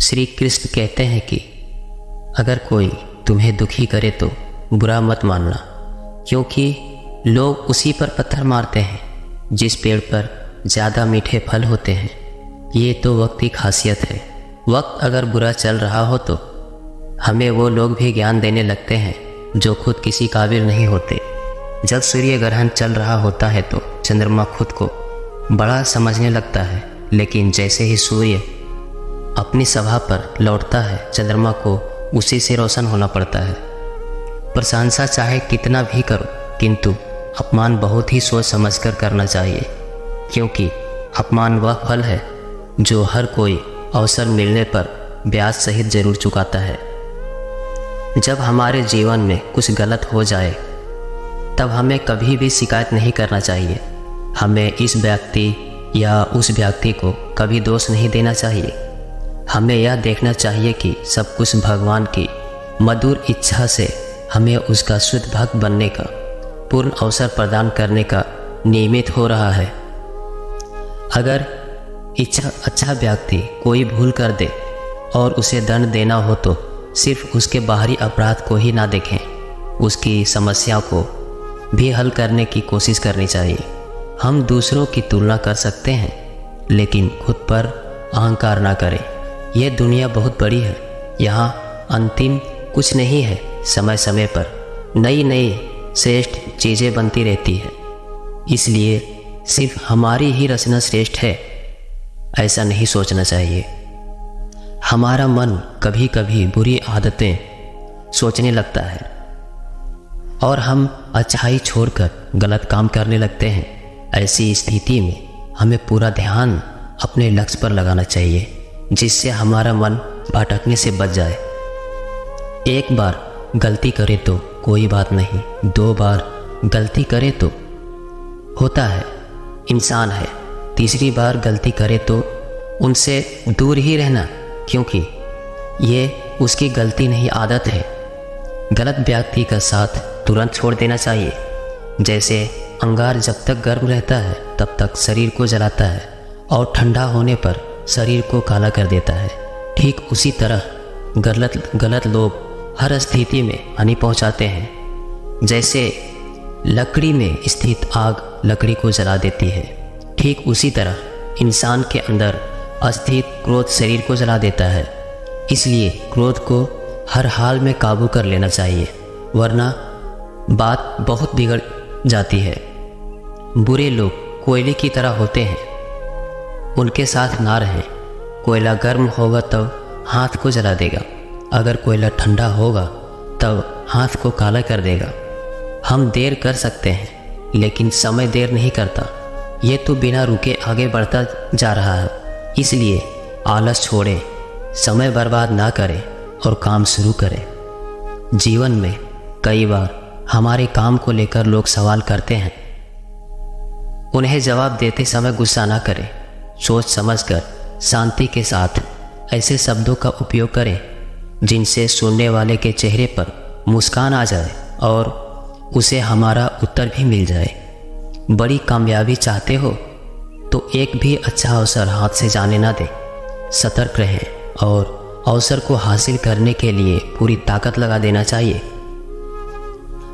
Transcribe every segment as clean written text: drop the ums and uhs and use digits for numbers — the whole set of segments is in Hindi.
श्री कृष्ण कहते हैं कि अगर कोई तुम्हें दुखी करे तो बुरा मत मानना, क्योंकि लोग उसी पर पत्थर मारते हैं जिस पेड़ पर ज़्यादा मीठे फल होते हैं। ये तो वक्त की खासियत है। वक्त अगर बुरा चल रहा हो तो हमें वो लोग भी ज्ञान देने लगते हैं जो खुद किसी काबिल नहीं होते। जब सूर्य ग्रहण चल रहा होता है तो चंद्रमा खुद को बड़ा समझने लगता है, लेकिन जैसे ही सूर्य अपनी सभा पर लौटता है चंद्रमा को उसी से रोशन होना पड़ता है। प्रशंसा चाहे कितना भी करो, किंतु अपमान बहुत ही सोच समझकर करना चाहिए, क्योंकि अपमान वह फल है जो हर कोई अवसर मिलने पर ब्याज सहित जरूर चुकाता है। जब हमारे जीवन में कुछ गलत हो जाए तब हमें कभी भी शिकायत नहीं करना चाहिए। हमें इस व्यक्ति या उस व्यक्ति को कभी दोष नहीं देना चाहिए। हमें यह देखना चाहिए कि सब कुछ भगवान की मधुर इच्छा से हमें उसका शुद्ध भक्त बनने का पूर्ण अवसर प्रदान करने का नियमित हो रहा है। अगर अच्छा व्यक्ति कोई भूल कर दे और उसे दंड देना हो तो सिर्फ उसके बाहरी अपराध को ही ना देखें, उसकी समस्या को भी हल करने की कोशिश करनी चाहिए। हम दूसरों की तुलना कर सकते हैं, लेकिन खुद पर अहंकार ना करें। यह दुनिया बहुत बड़ी है, यहाँ अंतिम कुछ नहीं है। समय समय पर नई नई श्रेष्ठ चीज़ें बनती रहती है, इसलिए सिर्फ हमारी ही रचना श्रेष्ठ है ऐसा नहीं सोचना चाहिए। हमारा मन कभी कभी बुरी आदतें सोचने लगता है और हम अच्छाई छोड़कर गलत काम करने लगते हैं। ऐसी स्थिति में हमें पूरा ध्यान अपने लक्ष्य पर लगाना चाहिए, जिससे हमारा मन भटकने से बच जाए। एक बार गलती करे तो कोई बात नहीं, 2 बार गलती करे तो होता है, इंसान है। तीसरी बार गलती करे तो उनसे दूर ही रहना, क्योंकि ये उसकी गलती नहीं आदत है। गलत व्यक्ति का साथ तुरंत छोड़ देना चाहिए। जैसे अंगार जब तक गर्म रहता है तब तक शरीर को जलाता है और ठंडा होने पर शरीर को काला कर देता है, ठीक उसी तरह गलत लोग हर स्थिति में हानि पहुंचाते हैं। जैसे लकड़ी में स्थित आग लकड़ी को जला देती है, ठीक उसी तरह इंसान के अंदर अस्थित क्रोध शरीर को जला देता है। इसलिए क्रोध को हर हाल में काबू कर लेना चाहिए, वरना बात बहुत बिगड़ जाती है। बुरे लोग कोयले की तरह होते हैं, उनके साथ ना रहें। कोयला गर्म होगा तब हाथ को जला देगा, अगर कोयला ठंडा होगा तब हाथ को काला कर देगा। हम देर कर सकते हैं, लेकिन समय देर नहीं करता। ये तो बिना रुके आगे बढ़ता जा रहा है। इसलिए आलस छोड़ें, समय बर्बाद ना करें और काम शुरू करें। जीवन में कई बार हमारे काम को लेकर लोग सवाल करते हैं, उन्हें जवाब देते समय गुस्सा ना करें। सोच समझकर शांति के साथ ऐसे शब्दों का उपयोग करें जिनसे सुनने वाले के चेहरे पर मुस्कान आ जाए और उसे हमारा उत्तर भी मिल जाए। बड़ी कामयाबी चाहते हो तो एक भी अच्छा अवसर हाथ से जाने ना दें। सतर्क रहें और अवसर को हासिल करने के लिए पूरी ताकत लगा देना चाहिए।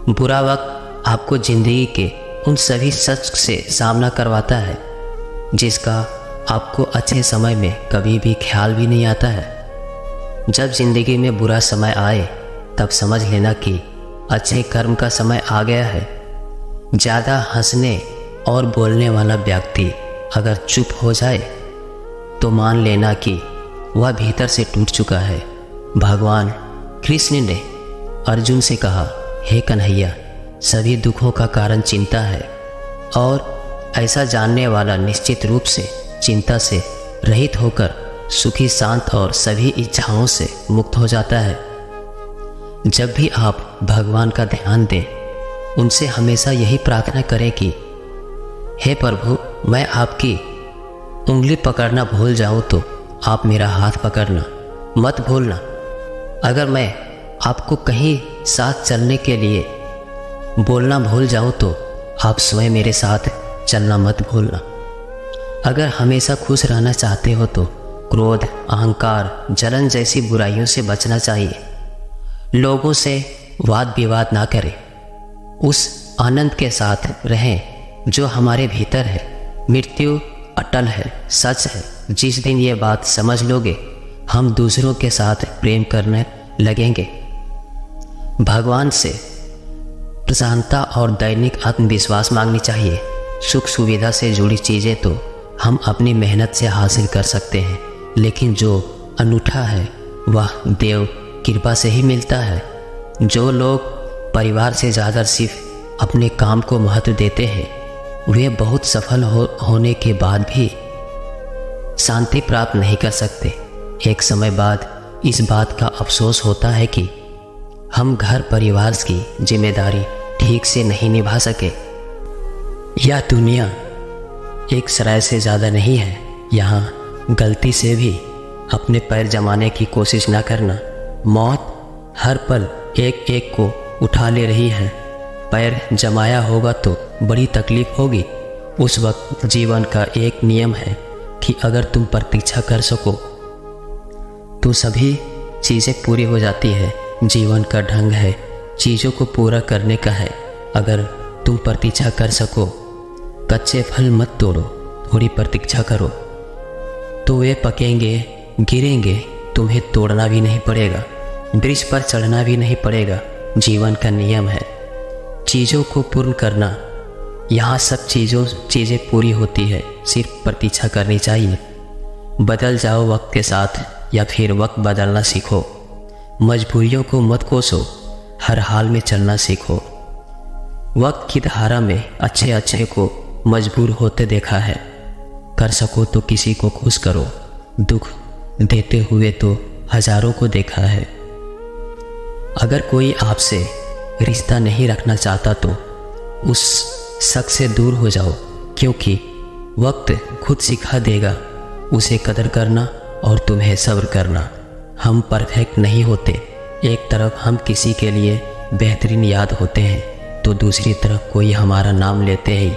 बुरा वक्त आपको जिंदगी के उन सभी सच से सामना करवाता है जिसका आपको अच्छे समय में कभी भी ख्याल भी नहीं आता है। जब जिंदगी में बुरा समय आए तब समझ लेना कि अच्छे कर्म का समय आ गया है। ज़्यादा हंसने और बोलने वाला व्यक्ति अगर चुप हो जाए तो मान लेना कि वह भीतर से टूट चुका है। भगवान कृष्ण ने अर्जुन से कहा, हे कन्हैया, सभी दुखों का कारण चिंता है और ऐसा जानने वाला निश्चित रूप से चिंता से रहित होकर सुखी, शांत और सभी इच्छाओं से मुक्त हो जाता है। जब भी आप भगवान का ध्यान दें, उनसे हमेशा यही प्रार्थना करें कि हे प्रभु, मैं आपकी उंगली पकड़ना भूल जाऊं तो आप मेरा हाथ पकड़ना मत भूलना। अगर मैं आपको कहीं साथ चलने के लिए बोलना भूल जाऊं तो आप स्वयं मेरे साथ चलना मत भूलना। अगर हमेशा खुश रहना चाहते हो तो क्रोध, अहंकार, जलन जैसी बुराइयों से बचना चाहिए। लोगों से वाद विवाद ना करें, उस आनंद के साथ रहें जो हमारे भीतर है। मृत्यु अटल है, सच है। जिस दिन ये बात समझ लोगे, हम दूसरों के साथ प्रेम करने लगेंगे। भगवान से प्रसन्नता और दैनिक आत्मविश्वास मांगनी चाहिए। सुख सुविधा से जुड़ी चीज़ें तो हम अपनी मेहनत से हासिल कर सकते हैं, लेकिन जो अनूठा है वह देव कृपा से ही मिलता है। जो लोग परिवार से ज़्यादा सिर्फ अपने काम को महत्व देते हैं, वे बहुत सफल होने के बाद भी शांति प्राप्त नहीं कर सकते। एक समय बाद इस बात का अफसोस होता है कि हम घर परिवार की जिम्मेदारी ठीक से नहीं निभा सके। यह दुनिया एक सराय से ज़्यादा नहीं है। यहाँ गलती से भी अपने पैर जमाने की कोशिश न करना। मौत हर पल एक एक को उठा ले रही है। पैर जमाया होगा तो बड़ी तकलीफ होगी। उस वक्त जीवन का एक नियम है कि अगर तुम प्रतीक्षा कर सको तो सभी चीज़ें पूरी हो जाती है। जीवन का ढंग है चीज़ों को पूरा करने का है। अगर तुम प्रतीक्षा कर सको, कच्चे फल मत तोड़ो, थोड़ी प्रतीक्षा करो तो वे पकेंगे, गिरेंगे, तुम्हें तोड़ना भी नहीं पड़ेगा, वृक्ष पर चढ़ना भी नहीं पड़ेगा। जीवन का नियम है चीज़ों को पूर्ण करना। यहाँ सब चीज़ें पूरी होती है, सिर्फ प्रतीक्षा करनी चाहिए। बदल जाओ वक्त के साथ या फिर वक्त बदलना सीखो। मजबूरियों को मत कोसो, हर हाल में चलना सीखो। वक्त की धारा में अच्छे अच्छे को मजबूर होते देखा है। कर सको तो किसी को खुश करो, दुख देते हुए तो हजारों को देखा है। अगर कोई आपसे रिश्ता नहीं रखना चाहता तो उस शख्स से दूर हो जाओ, क्योंकि वक्त खुद सिखा देगा उसे कदर करना और तुम्हें सब्र करना। हम परफेक्ट नहीं होते। एक तरफ हम किसी के लिए बेहतरीन याद होते हैं तो दूसरी तरफ कोई हमारा नाम लेते ही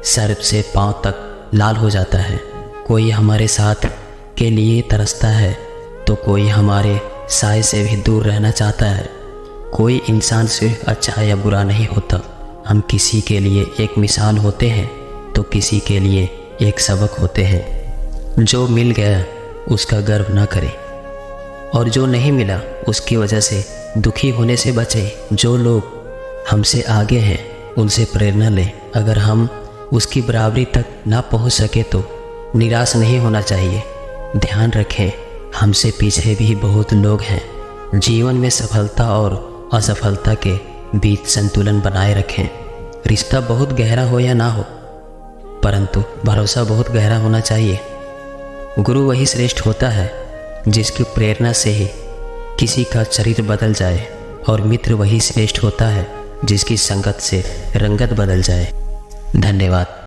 सर से पांव तक लाल हो जाता है। कोई हमारे साथ के लिए तरसता है तो कोई हमारे साय से भी दूर रहना चाहता है। कोई इंसान सिर्फ अच्छा या बुरा नहीं होता। हम किसी के लिए एक मिसाल होते हैं तो किसी के लिए एक सबक होते हैं। जो मिल गया उसका गर्व न करें और जो नहीं मिला उसकी वजह से दुखी होने से बचे। जो लोग हमसे आगे हैं उनसे प्रेरणा लें। अगर हम उसकी बराबरी तक ना पहुंच सके तो निराश नहीं होना चाहिए। ध्यान रखें, हमसे पीछे भी बहुत लोग हैं। जीवन में सफलता और असफलता के बीच संतुलन बनाए रखें। रिश्ता बहुत गहरा हो या ना हो, परंतु भरोसा बहुत गहरा होना चाहिए। गुरु वही श्रेष्ठ होता है जिसकी प्रेरणा से ही किसी का चरित्र बदल जाए, और मित्र वही श्रेष्ठ होता है जिसकी संगत से रंगत बदल जाए। धन्यवाद।